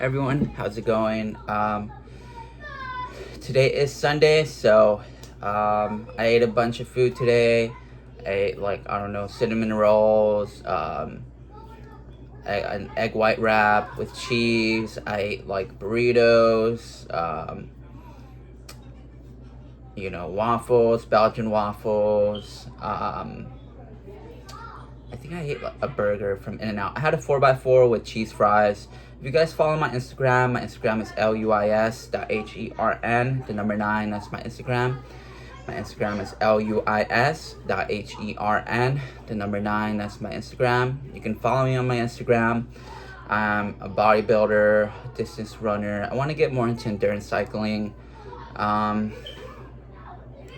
Everyone, how's it going? Today is Sunday, so I ate a bunch of food today. I ate, like, I don't know, cinnamon rolls, an egg white wrap with cheese. I ate like burritos, waffles, Belgian waffles. I think I ate a burger from In-N-Out. I had a 4x4 with cheese fries. If you guys follow my Instagram is luis.hern, the number 9, that's my Instagram. My Instagram is luis.hern, the number 9, that's my Instagram. You can follow me on my Instagram. I'm a bodybuilder, distance runner. I want to get more into endurance cycling,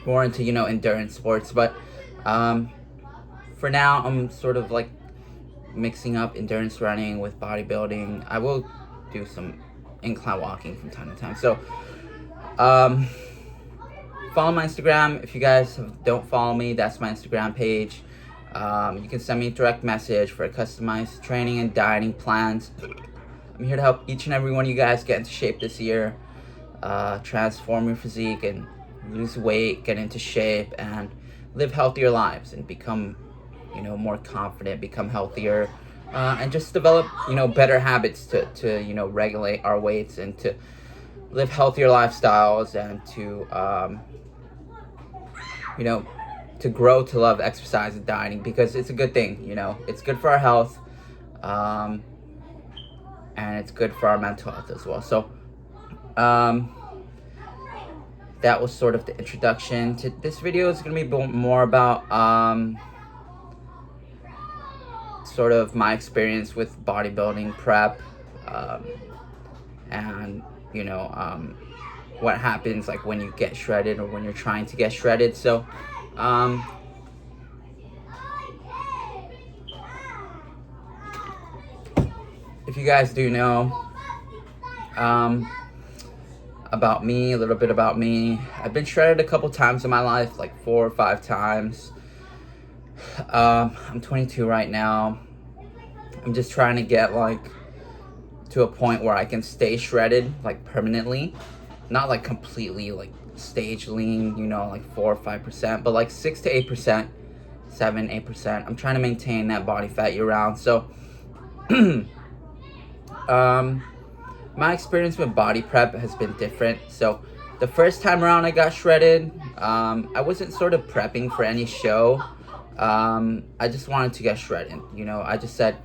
more into, endurance sports, but for now, I'm sort of like mixing up endurance running with bodybuilding. I will do some incline walking from time to time. So, follow my Instagram. If you guys don't follow me, that's my Instagram page. You can send me a direct message for customized training and dieting plans. I'm here to help each and every one of you guys get into shape this year, transform your physique and lose weight, get into shape, and live healthier lives and become more confident, become healthier, and just develop, better habits to regulate our weights and to live healthier lifestyles and to, to grow to love exercise and dieting, because it's a good thing, it's good for our health, and it's good for our mental health as well. So, that was sort of the introduction to this video. Is going to be more about, sort of my experience with bodybuilding prep, and what happens like when you get shredded or when you're trying to get shredded. So if you guys do know about me, a little bit about me, I've been shredded a couple times in my life, like 4 or 5 times. I'm 22 right now. I'm just trying to get like to a point where I can stay shredded like permanently, not like completely like stage lean, like 4 or 5%, but like 6 to 8%, 7-8%. I'm trying to maintain that body fat year round. So my experience with body prep has been different. So the first time around I got shredded, I wasn't sort of prepping for any show. I just wanted to get shredded. I just said,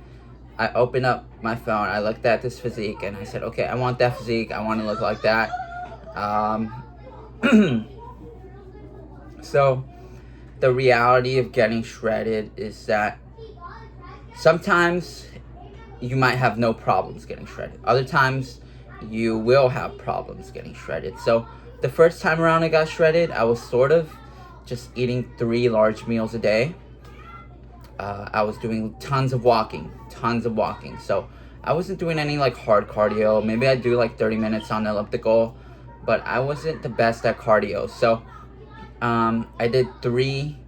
I opened up my phone, I looked at this physique, and I said, okay, I want that physique, I want to look like that. So the reality of getting shredded is that sometimes you might have no problems getting shredded. Other times you will have problems getting shredded. So the first time around I got shredded, I was sort of just eating 3 large meals a day. I was doing tons of walking. So I wasn't doing any like hard cardio. Maybe I'd do like 30 minutes on the elliptical, but I wasn't the best at cardio. So I did 3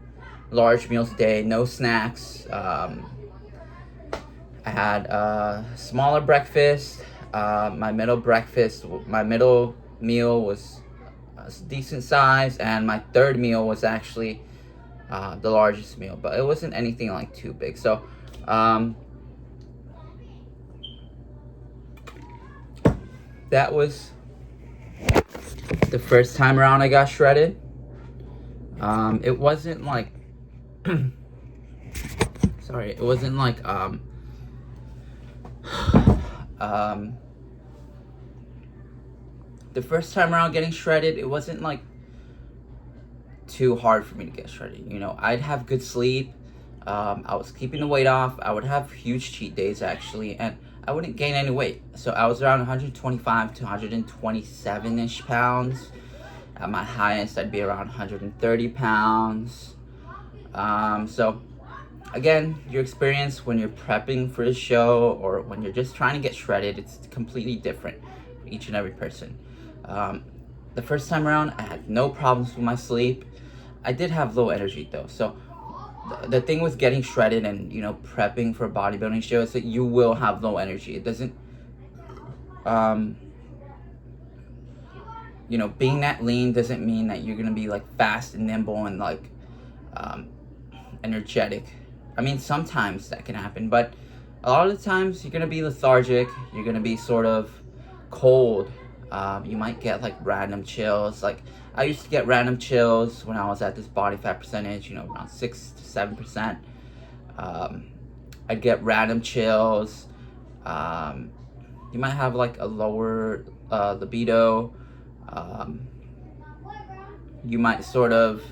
large meals a day, no snacks. I had a smaller breakfast. My middle meal was a decent size, and my third meal was actually the largest meal, but it wasn't anything like too big. So that was the first time around I got shredded. It wasn't like sorry, it wasn't like the first time around getting shredded, it wasn't like too hard for me to get shredded. I'd have good sleep. I was keeping the weight off. I would have huge cheat days actually, and I wouldn't gain any weight. So I was around 125 to 127-ish pounds. At my highest, I'd be around 130 pounds. So again, your experience when you're prepping for a show or when you're just trying to get shredded, it's completely different for each and every person. The first time around, I had no problems with my sleep. I did have low energy though. So the thing with getting shredded and prepping for a bodybuilding show is that you will have low energy. It doesn't um, being that lean doesn't mean that you're gonna be like fast and nimble and like um, energetic. I mean, sometimes that can happen, but a lot of the times you're gonna be lethargic. You're gonna be sort of cold. You might get like random chills. Like I used to get random chills when I was at this body fat percentage, around 6 to 7%. I'd get random chills. You might have like a lower libido. You might sort of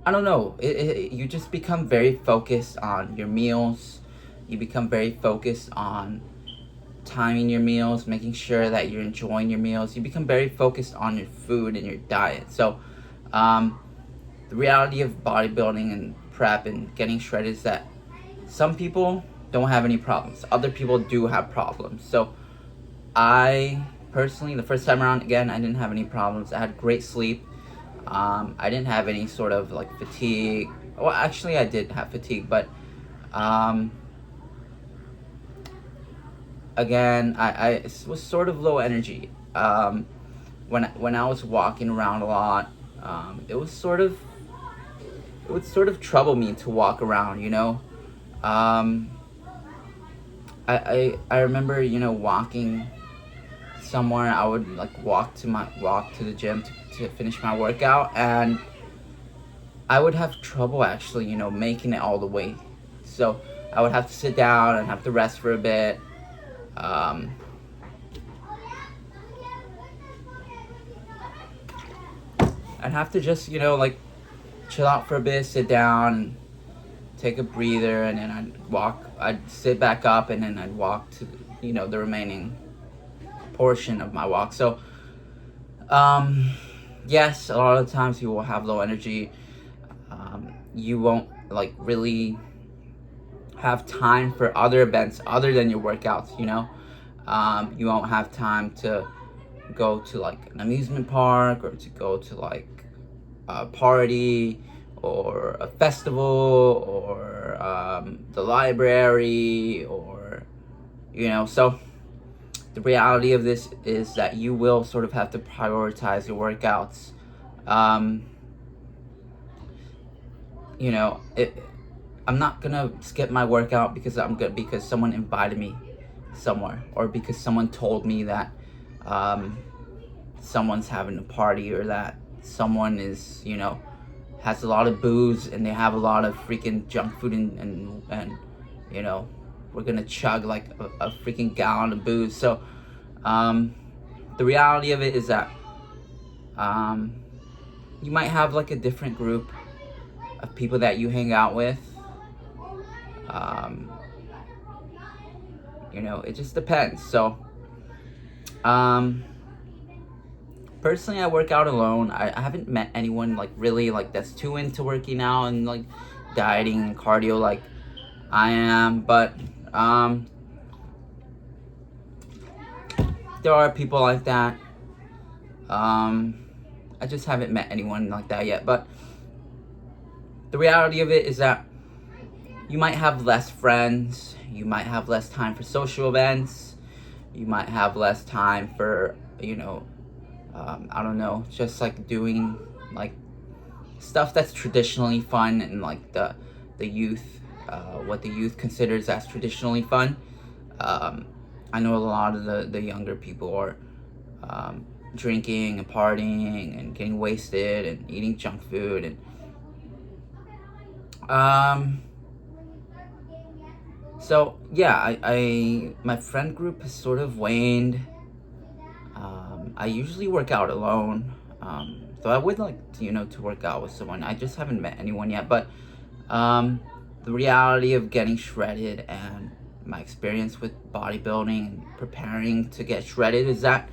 I don't know. You just become very focused on your meals. You become very focused on timing your meals, making sure that you're enjoying your meals. You become very focused on your food and your diet. So, the reality of bodybuilding and prep and getting shredded is that some people don't have any problems. Other people do have problems. So, I personally, the first time around, again, I didn't have any problems. I had great sleep. I didn't have any sort of like fatigue. Well, actually, I did have fatigue, but again, I was sort of low energy. When I was walking around a lot, it would sort of trouble me to walk around. I remember walking somewhere. I would like walk to the gym to finish my workout, and I would have trouble actually making it all the way. So I would have to sit down and have to rest for a bit. I'd have to just like chill out for a bit, sit down, take a breather, and then I'd sit back up, and then I'd walk to the remaining portion of my walk. So yes, a lot of the times you will have low energy. You won't like really have time for other events other than your workouts. You won't have time to go to like an amusement park, or to go to like a party or a festival, or the library, or so the reality of this is that you will sort of have to prioritize your workouts. I'm not gonna skip my workout because someone invited me somewhere, or because someone told me that someone's having a party, or that someone is has a lot of booze and they have a lot of freaking junk food, and we're gonna chug like a freaking gallon of booze. So the reality of it is that you might have like a different group of people that you hang out with. It just depends. So personally, I work out alone. I haven't met anyone like really like that's too into working out and like dieting and cardio like I am, but there are people like that. I just haven't met anyone like that yet. But the reality of it is that you might have less friends. You might have less time for social events. You might have less time for, I don't know, just like doing like stuff that's traditionally fun, and like the youth, what the youth considers as traditionally fun. I know a lot of the younger people are drinking and partying and getting wasted and eating junk food, and so yeah, I my friend group has sort of waned. I usually work out alone, so I would like to work out with someone. I just haven't met anyone yet. But the reality of getting shredded and my experience with bodybuilding and preparing to get shredded is that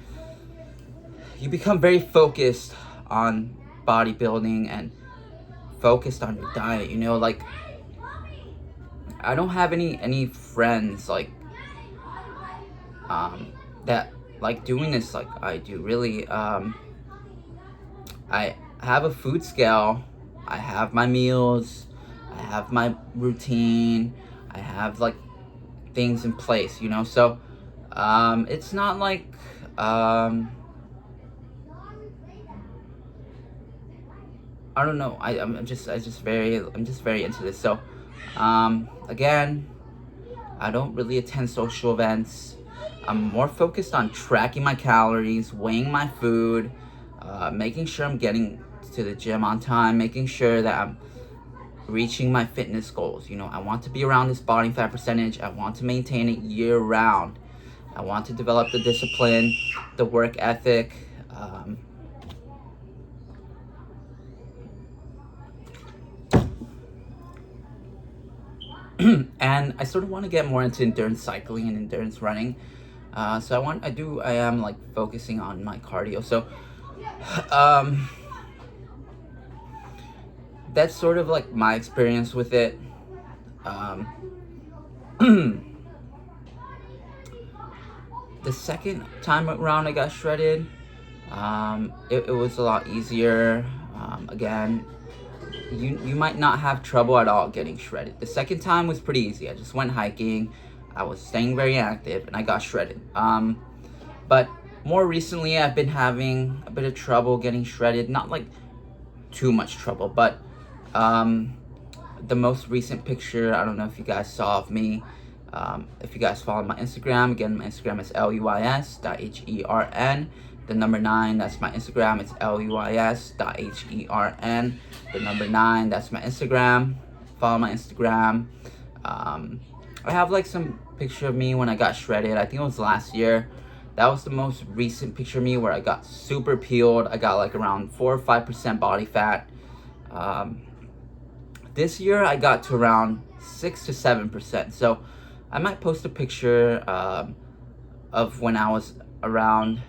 you become very focused on bodybuilding and focused on your diet. Like I don't have any friends like that like doing this like I do, really. I have a food scale. I have my meals. I have my routine. I have like things in place, you know. So it's not like I don't know. I'm just very into this. So again, I don't really attend social events. I'm more focused on tracking my calories, weighing my food, making sure I'm getting to the gym on time, making sure that I'm reaching my fitness goals. You know, I want to be around this body fat percentage. I want to maintain it year round. I want to develop the discipline, the work ethic. And I sort of want to get more into endurance cycling and endurance running. So I am like focusing on my cardio. So that's sort of like my experience with it. The second time around I got shredded, it was a lot easier. Again, you might not have trouble at all getting shredded. The second time was pretty easy. I just went hiking, I was staying very active, and I got shredded. But more recently, I've been having a bit of trouble getting shredded. Not like too much trouble, but the most recent picture, I don't know if you guys saw of me. If you guys follow my Instagram, again, my Instagram is luis.hern. The number 9, that's my Instagram. It's luis.hern. The number 9, that's my Instagram. Follow my Instagram. I have like some picture of me when I got shredded. I think it was last year. That was the most recent picture of me where I got super peeled. I got like around 4 or 5% body fat. This year I got to around 6 to 7%. So I might post a picture of when I was around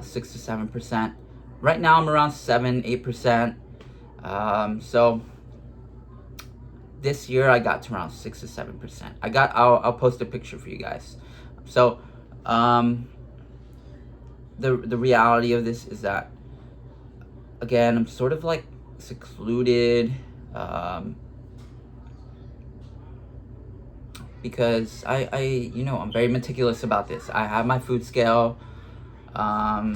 6 to 7%. Right now I'm around 7-8%. So this year I got to around 6 to 7%. I'll post a picture for you guys. So the reality of this is that, again, I'm sort of like secluded, because I you know, I'm very meticulous about this. I have my food scale. I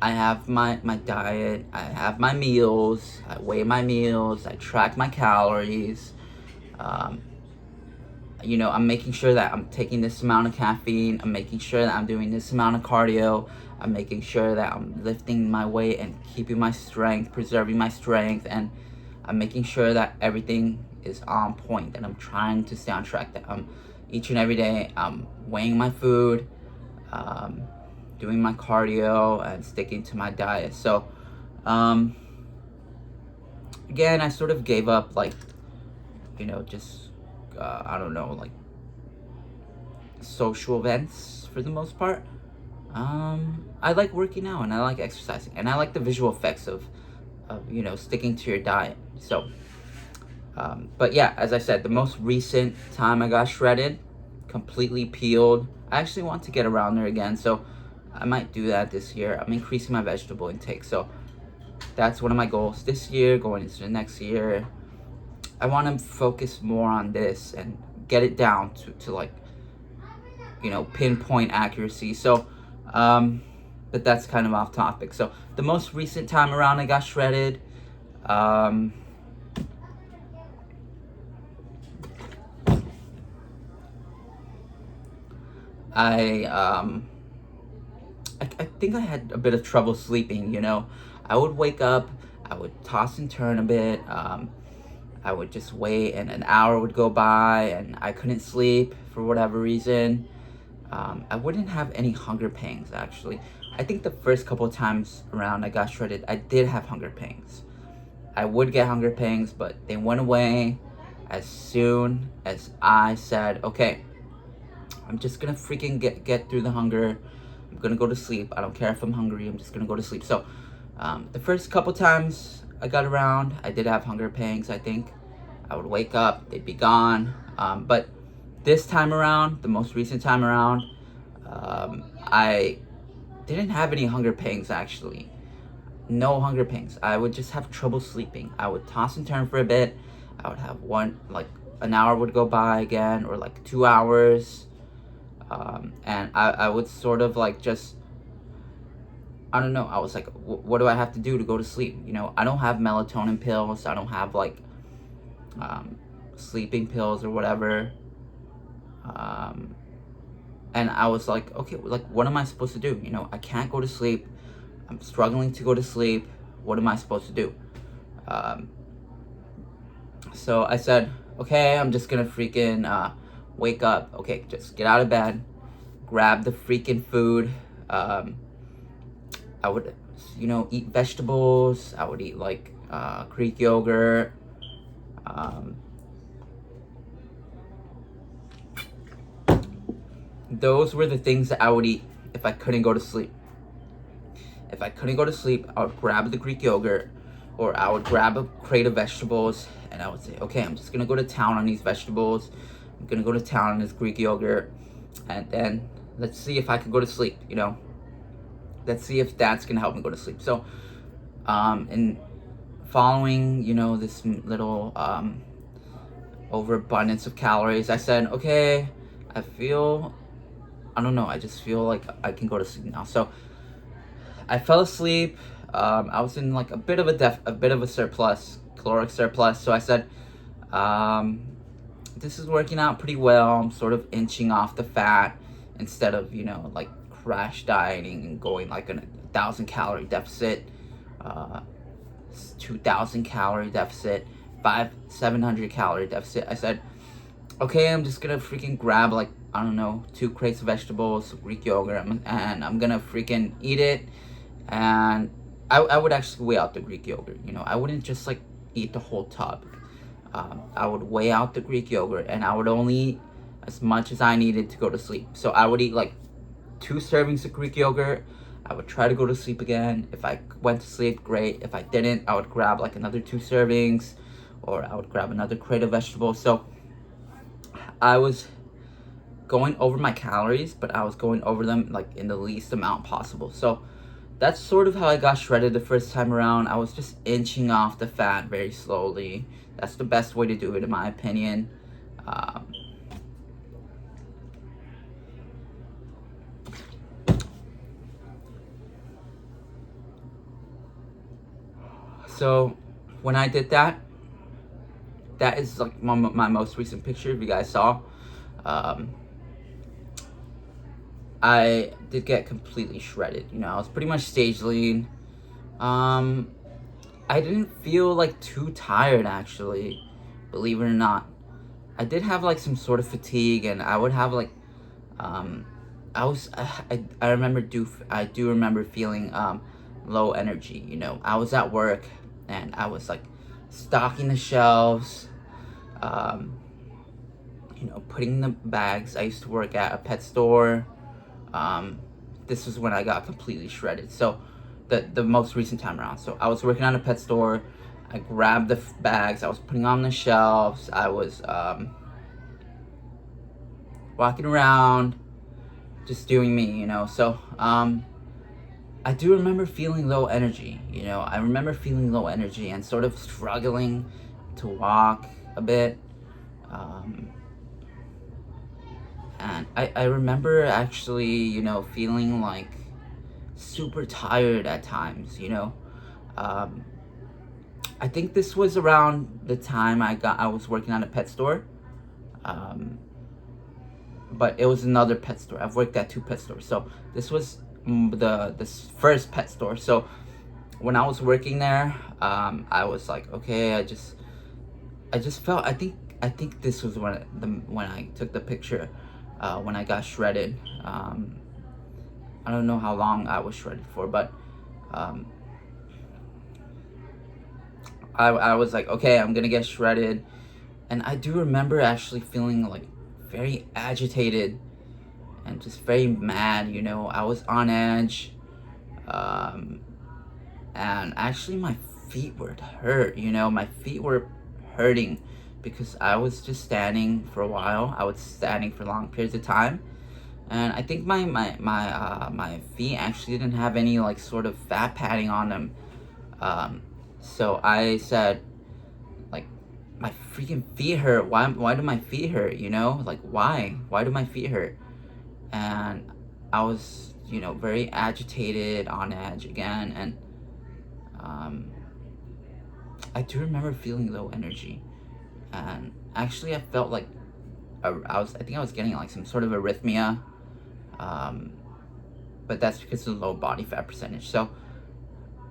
have my diet. I have my meals. I weigh my meals. I track my calories. You know, I'm making sure that I'm taking this amount of caffeine. I'm making sure that I'm doing this amount of cardio. I'm making sure that I'm lifting my weight and keeping my strength, preserving my strength, and I'm making sure that everything is on point, and I'm trying to stay on track. That I'm each and every day I'm weighing my food, doing my cardio, and sticking to my diet. So again, I sort of gave up, like, you know, just I don't know, like social events for the most part. I like working out, and I like exercising, and I like the visual effects of you know, sticking to your diet. So but yeah, as I said, the most recent time I got shredded, completely peeled. I actually want to get around there again, so I might do that this year. I'm increasing my vegetable intake, so that's one of my goals this year, going into the next year. I want to focus more on this and get it down to like, you know, pinpoint accuracy. So but that's kind of off topic. So the most recent time around I got shredded, I think I had a bit of trouble sleeping, you know. I would wake up, I would toss and turn a bit, I would just wait, and an hour would go by and I couldn't sleep for whatever reason. I wouldn't have any hunger pangs, actually. I think the first couple of times around I got shredded, I did have hunger pangs. I would get hunger pangs, but they went away as soon as I said, okay, I'm just gonna freaking get through the hunger. I'm gonna go to sleep. I don't care if I'm hungry, I'm just gonna go to sleep. So the first couple times I got around, I did have hunger pangs, I think. I would wake up, they'd be gone. But this time around, the most recent time around, I didn't have any hunger pangs, actually. No hunger pangs. I would just have trouble sleeping. I would toss and turn for a bit. I would have an hour would go by again, or like 2 hours, and I would sort of like just, I don't know, I was like, what do I have to do to go to sleep? You know, I don't have melatonin pills, I don't have like sleeping pills or whatever. And I was like, okay, like, what am I supposed to do? You know, I can't go to sleep. I'm struggling to go to sleep. What am I supposed to do? So I said, okay, I'm just gonna freaking wake up. Okay, just get out of bed, grab the freaking food. I would, you know, eat vegetables. I would eat like Greek yogurt. Those were the things that I would eat if I couldn't go to sleep. If I couldn't go to sleep, I would grab the Greek yogurt, or I would grab a crate of vegetables, and I would say, okay, I'm just gonna go to town on these vegetables. I'm gonna go to town on this Greek yogurt, and then let's see if I can go to sleep, you know? Let's see if that's gonna help me go to sleep. So, in following, you know, this little overabundance of calories, I said, okay, I don't know, I just feel like I can go to sleep now. So I fell asleep. I was in like a bit of a surplus, caloric surplus. So I said, this is working out pretty well. I'm sort of inching off the fat instead of, you know, like crash dieting and going like a 1,000-calorie deficit, 2,000-calorie deficit, 700-calorie deficit. I said, okay, I'm just gonna freaking grab like, I don't know, 2 crates of vegetables, Greek yogurt, and I'm gonna freaking eat it. And I would actually weigh out the Greek yogurt, you know. I wouldn't just like eat the whole tub. I would weigh out the Greek yogurt, and I would only eat as much as I needed to go to sleep. So I would eat like 2 servings of Greek yogurt. I would try to go to sleep again. If I went to sleep, great. If I didn't, I would grab like another 2 servings, or I would grab another crate of vegetables. So I was going over my calories, but I was going over them like in the least amount possible. So that's sort of how I got shredded the first time around. I was just inching off the fat very slowly. That's the best way to do it, in my opinion. So when I did that, that is like my most recent picture, if you guys saw. I did get completely shredded. You know, I was pretty much stage lean. I didn't feel like too tired, actually, believe it or not. I did have like some sort of fatigue, and I would have like, I do remember feeling low energy. You know, I was at work, and I was like stocking the shelves, you know, putting the bags. I used to work at a pet store. This was when I got completely shredded. So the most recent time around. So I was working on a pet store. I grabbed the bags. I was putting on the shelves. I was walking around, just doing me, you know. So I do remember feeling low energy. You know, I remember feeling low energy and sort of struggling to walk a bit. And I remember actually, you know, feeling like super tired at times, you know. I think this was around the time I was working on a pet store. But it was another pet store. I've worked at 2 pet stores. So this was the first pet store. So when I was working there, I was like, okay, I just felt, I think this was when I took the picture, when I got shredded. I don't know how long I was shredded for, but I was like, okay, I'm gonna get shredded. And I do remember actually feeling like very agitated and just very mad, you know. I was on edge, and actually my feet were hurt, you know. My feet were hurting because I was just standing for a while. I was standing for long periods of time, and I think my feet actually didn't have any like sort of fat padding on them. So I said, like, my freaking feet hurt. Why do my feet hurt? You know, like why do my feet hurt? And I was, very agitated, on edge again, and um, I do remember feeling low energy, and actually I felt like I think I was getting like some sort of arrhythmia, um, but that's because of the low body fat percentage. So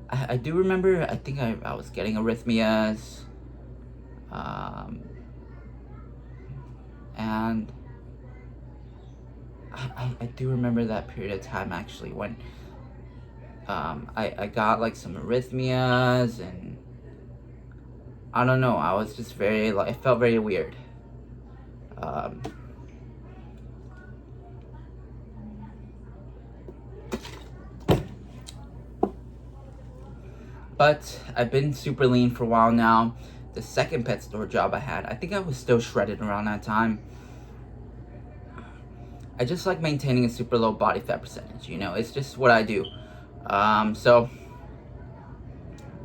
I do remember, I think I was getting arrhythmias, um, and I do remember that period of time actually when I got like some arrhythmias, and I don't know, I was just very, like, it felt very weird. Um, but I've been super lean for a while now. The second pet store job I had, I think I was still shredded around that time. I just like maintaining a super low body fat percentage, it's just what I do. So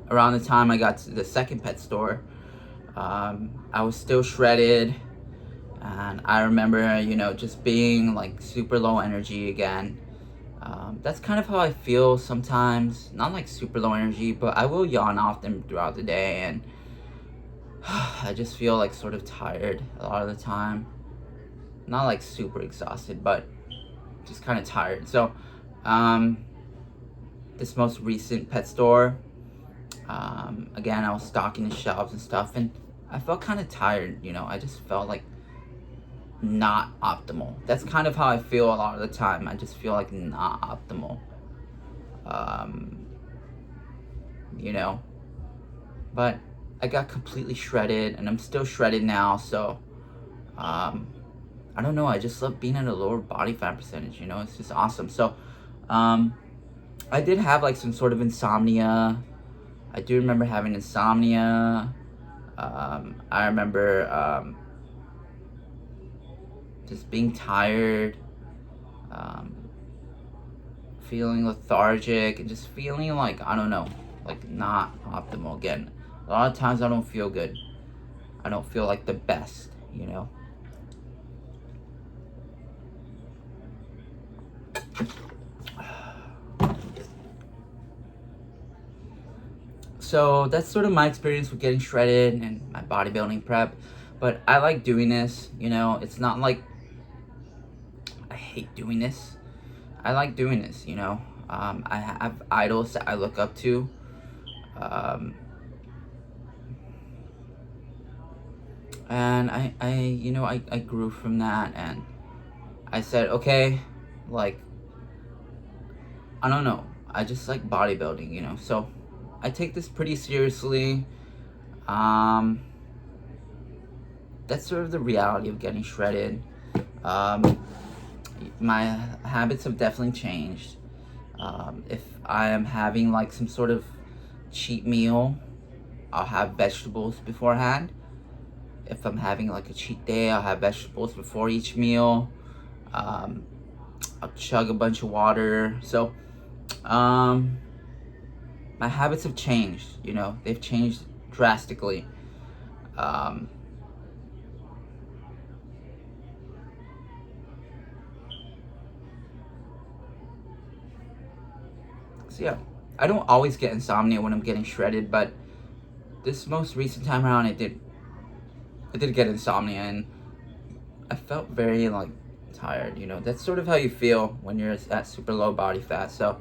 around the time I got to the second pet store, I was still shredded, and I remember, just being like super low energy again. That's kind of how I feel sometimes. Not like super low energy, but I will yawn often throughout the day, and I just feel like sort of tired a lot of the time. Not like super exhausted, but just kind of tired. So, this most recent pet store, again, I was stocking the shelves and stuff, and I felt kind of tired, I just felt like not optimal. That's kind of how I feel a lot of the time. I just feel like not optimal. You know, but I got completely shredded, and I'm still shredded now, so I don't know, I just love being at a lower body fat percentage, it's just awesome. So I did have like some sort of insomnia. I do remember having insomnia. I remember just being tired, feeling lethargic, and just feeling like, I don't know, like not optimal again. A lot of times I don't feel good. I don't feel like the best, So that's sort of my experience with getting shredded and my bodybuilding prep. But I like doing this, it's not like I hate doing this. I like doing this, I have idols that I look up to. And I grew from that, and I said, okay, like, I don't know, I just like bodybuilding, so I take this pretty seriously. That's sort of the reality of getting shredded. My habits have definitely changed. If I am having like some sort of cheat meal, I'll have vegetables beforehand. If I'm having like a cheat day, I'll have vegetables before each meal. I'll chug a bunch of water. So my habits have changed, they've changed drastically. So yeah, I don't always get insomnia when I'm getting shredded, but this most recent time around, I did get insomnia, and I felt very like tired. That's sort of how you feel when you're at super low body fat. So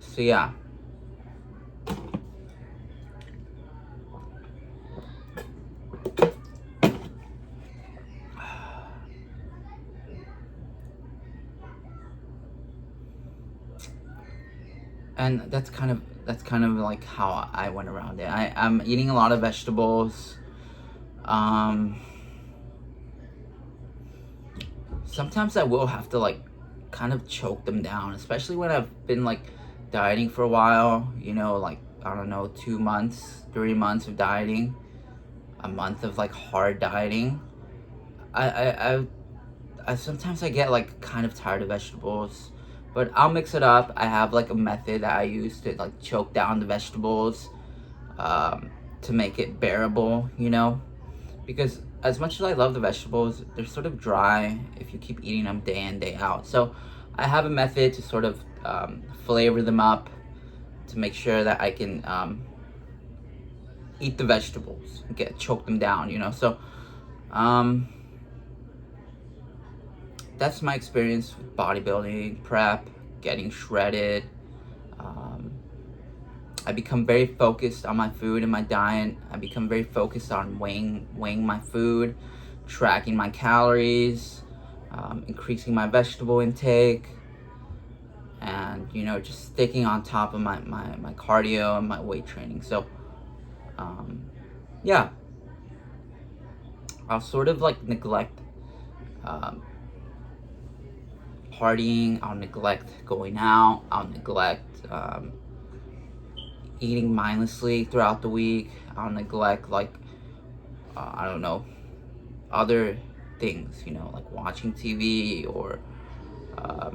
so yeah. And that's kind of like how I went around it. I'm eating a lot of vegetables. Sometimes I will have to like kind of choke them down, especially when I've been like dieting for a while, like, I don't know, 2 months, 3 months of dieting, a month of like hard dieting. I sometimes I get like kind of tired of vegetables, but I'll mix it up. I have like a method that I use to like choke down the vegetables, to make it bearable, you know, because as much as I love the vegetables, they're sort of dry if you keep eating them day in, day out. So I have a method to sort of flavor them up to make sure that I can eat the vegetables, choke them down, you know. So that's my experience with bodybuilding, prep, getting shredded. I become very focused on my food and my diet. I become very focused on weighing my food, tracking my calories, increasing my vegetable intake, and, you know, just sticking on top of my cardio and my weight training. So yeah, I'll sort of like neglect partying, I'll neglect going out, I'll neglect eating mindlessly throughout the week, I'll neglect like I don't know, other things, you know, like watching TV or I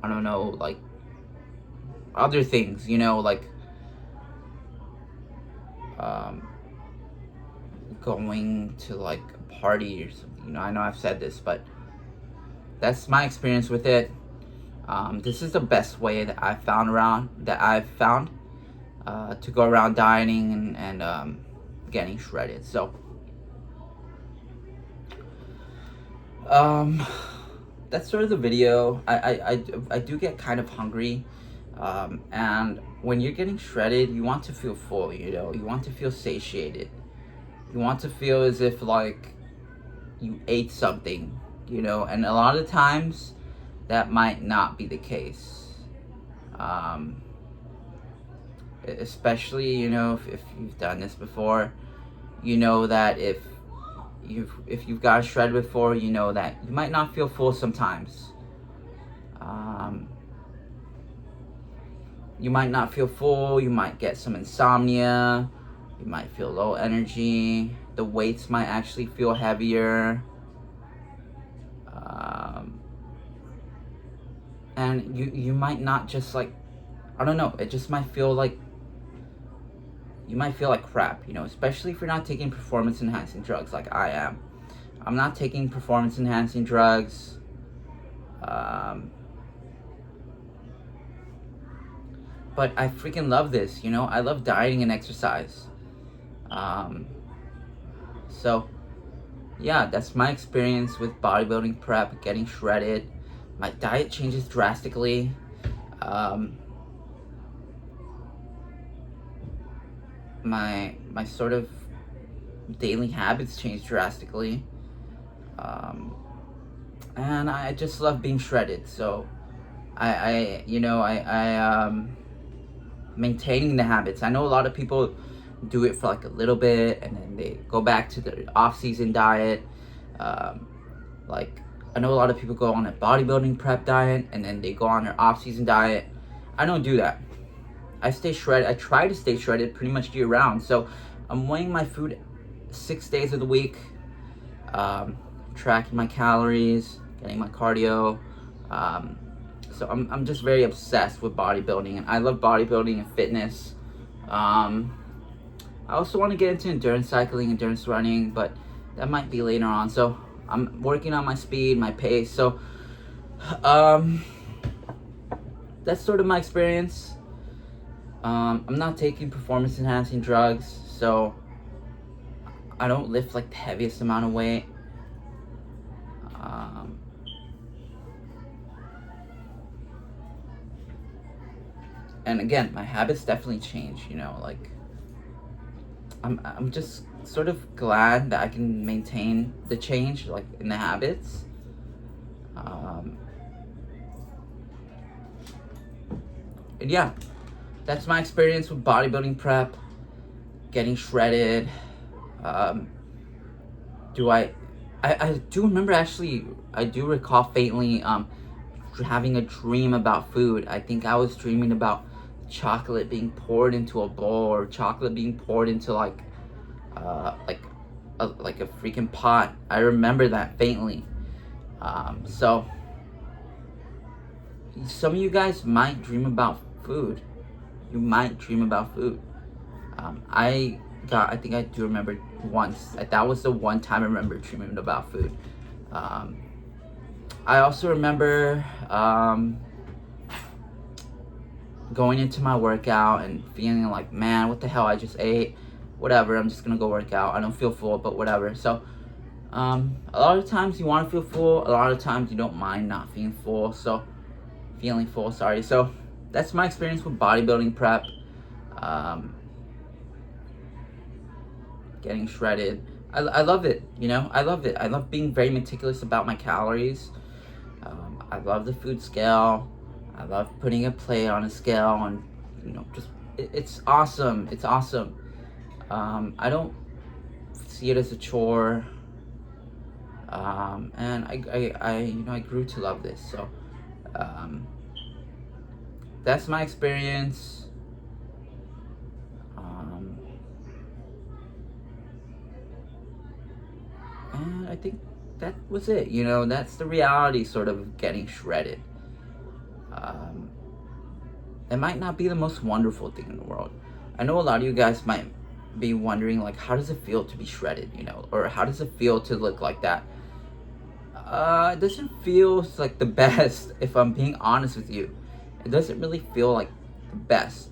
don't know, like other things, you know, like going to like a party or something. You know, I know I've said this, but that's my experience with it. This is the best way that I've found to go around dieting and getting shredded. So that's sort of the video. I do get kind of hungry, and when you're getting shredded, you want to feel full, you know, you want to feel satiated, you want to feel as if like you ate something, you know, and a lot of times that might not be the case. Especially, you know, if you've done this before, you know that if you've got shredded before, you know that you might not feel full sometimes. You might not feel full, you might get some insomnia, you might feel low energy, the weights might actually feel heavier, and you might not just like, I don't know, it just might feel like, you might feel like crap, you know, especially if you're not taking performance enhancing drugs like I am. I'm not taking performance enhancing drugs. But I freaking love this, you know, I love dieting and exercise. So yeah, that's my experience with bodybuilding prep, getting shredded. My diet changes drastically. My sort of daily habits change drastically. And I just love being shredded. So I maintaining the habits. I know a lot of people do it for like a little bit and then they go back to their off-season diet. Like I know a lot of people go on a bodybuilding prep diet and then they go on their off-season diet. I don't do that. I stay shredded. I try to stay shredded pretty much year round. So I'm weighing my food 6 days of the week, tracking my calories, getting my cardio. So I'm just very obsessed with bodybuilding, and I love bodybuilding and fitness. I also want to get into endurance cycling, endurance running, but that might be later on. So I'm working on my speed, my pace. So that's sort of my experience. I'm not taking performance enhancing drugs, so I don't lift like the heaviest amount of weight. And again, my habits definitely change, you know, like I'm just sort of glad that I can maintain the change like in the habits. And yeah, that's my experience with bodybuilding prep, getting shredded. I do remember, actually, I do recall faintly having a dream about food. I think I was dreaming about chocolate being poured into a bowl, or chocolate being poured into like a freaking pot. I remember that faintly. So some of you guys might dream about food. You might dream about food. I think I do remember once. That was the one time I remember dreaming about food. Um, I also remember going into my workout and feeling like, man, what the hell, I just ate. Whatever, I'm just gonna go work out. I don't feel full, but whatever. So, a lot of times you want to feel full. A lot of times you don't mind not feeling full. Feeling full, sorry. So, that's my experience with bodybuilding prep. Getting shredded. I love it, you know? I love it. I love being very meticulous about my calories. I love the food scale. I love putting a plate on a scale and, it's awesome. It's awesome. I don't see it as a chore. And I grew to love this. So, that's my experience. And I think that was it. That's the reality sort of getting shredded. It might not be the most wonderful thing in the world. I know a lot of you guys might be wondering, like, how does it feel to be shredded, or how does it feel to look like that? It doesn't feel like the best, if I'm being honest with you. It doesn't really feel like the best.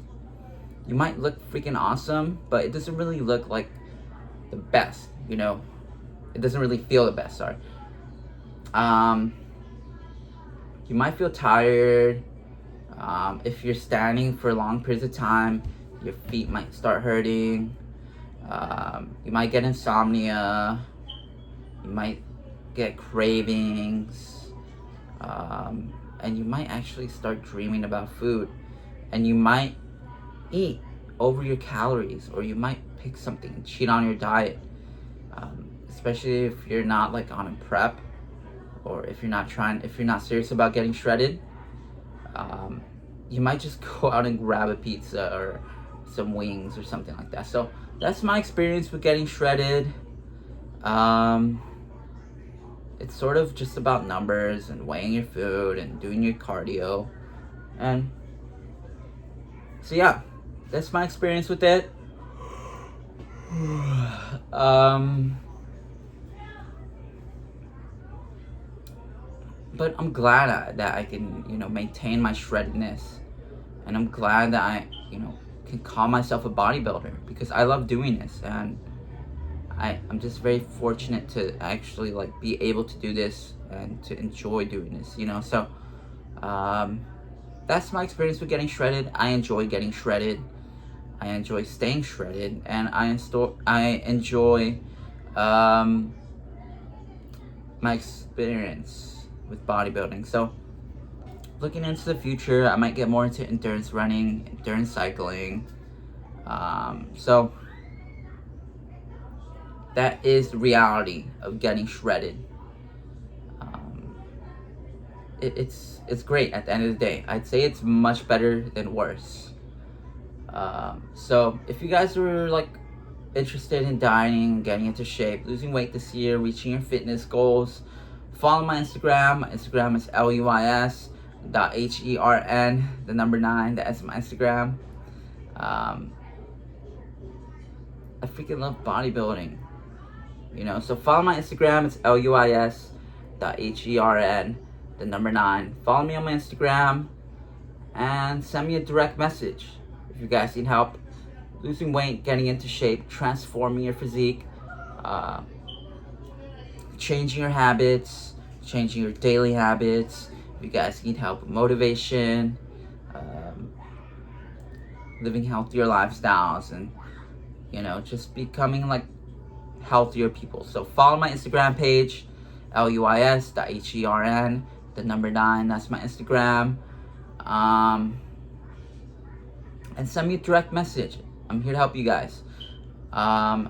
You might look freaking awesome, but it doesn't really look like the best, It doesn't really feel the best, sorry. You might feel tired. If you're standing for long periods of time, your feet might start hurting. You might get insomnia. You might get cravings. And you might actually start dreaming about food. And you might eat over your calories, or you might pick something and cheat on your diet. Especially if you're not like on a prep, or if you're not serious about getting shredded. You might just go out and grab a pizza or some wings or something like that. So that's my experience with getting shredded. It's sort of just about numbers and weighing your food and doing your cardio. And so yeah, that's my experience with it. But I'm glad that I can, maintain my shreddedness. And I'm glad that I, can call myself a bodybuilder, because I love doing this. And I'm just very fortunate to actually be able to do this and to enjoy doing this, So that's my experience with getting shredded. I enjoy getting shredded. I enjoy staying shredded, and I enjoy my experience with bodybuilding. So looking into the future, I might get more into endurance running, endurance cycling. So that is the reality of getting shredded. It's great at the end of the day. I'd say it's much better than worse. So if you guys were interested in dieting, getting into shape, losing weight this year, reaching your fitness goals, follow my Instagram. My Instagram is luis.hern9. That's my Instagram. I freaking love bodybuilding. So follow my Instagram. It's luis.hern9. Follow me on my Instagram and send me a direct message if you guys need help losing weight, getting into shape, transforming your physique, changing your habits, changing your daily habits. If you guys need help with motivation, living healthier lifestyles, and just becoming healthier people. So follow my Instagram page, luis.hern9. That's my Instagram. And send me a direct message. I'm here to help you guys. I'm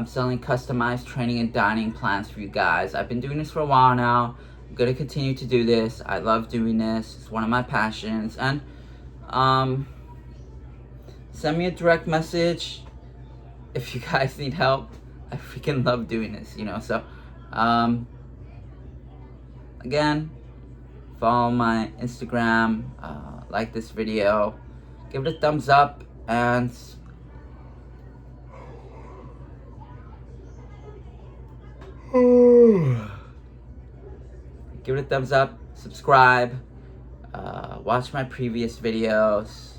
selling customized training and dining plans for you guys. I've been doing this for a while now. I'm gonna continue to do this. I love doing this. It's one of my passions. And send me a direct message if you guys need help. I freaking love doing this, So Again, follow my Instagram, like this video, give it a thumbs up, and give it a thumbs up, subscribe, watch my previous videos.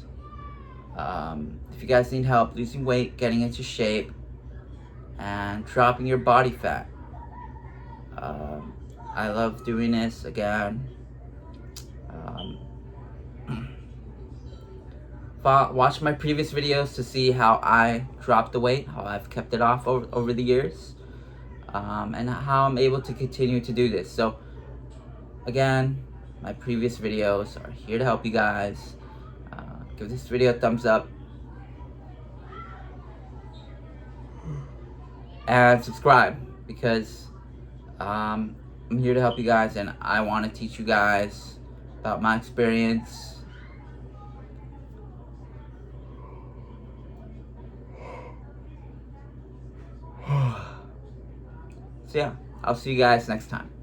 If you guys need help losing weight, getting into shape, and dropping your body fat, I love doing this. Again, watch my previous videos to see how I dropped the weight, how I've kept it off over the years, and how I'm able to continue to do this. So again, my previous videos are here to help you guys. Give this video a thumbs up and subscribe, because I'm here to help you guys, and I want to teach you guys about my experience. So yeah, I'll see you guys next time.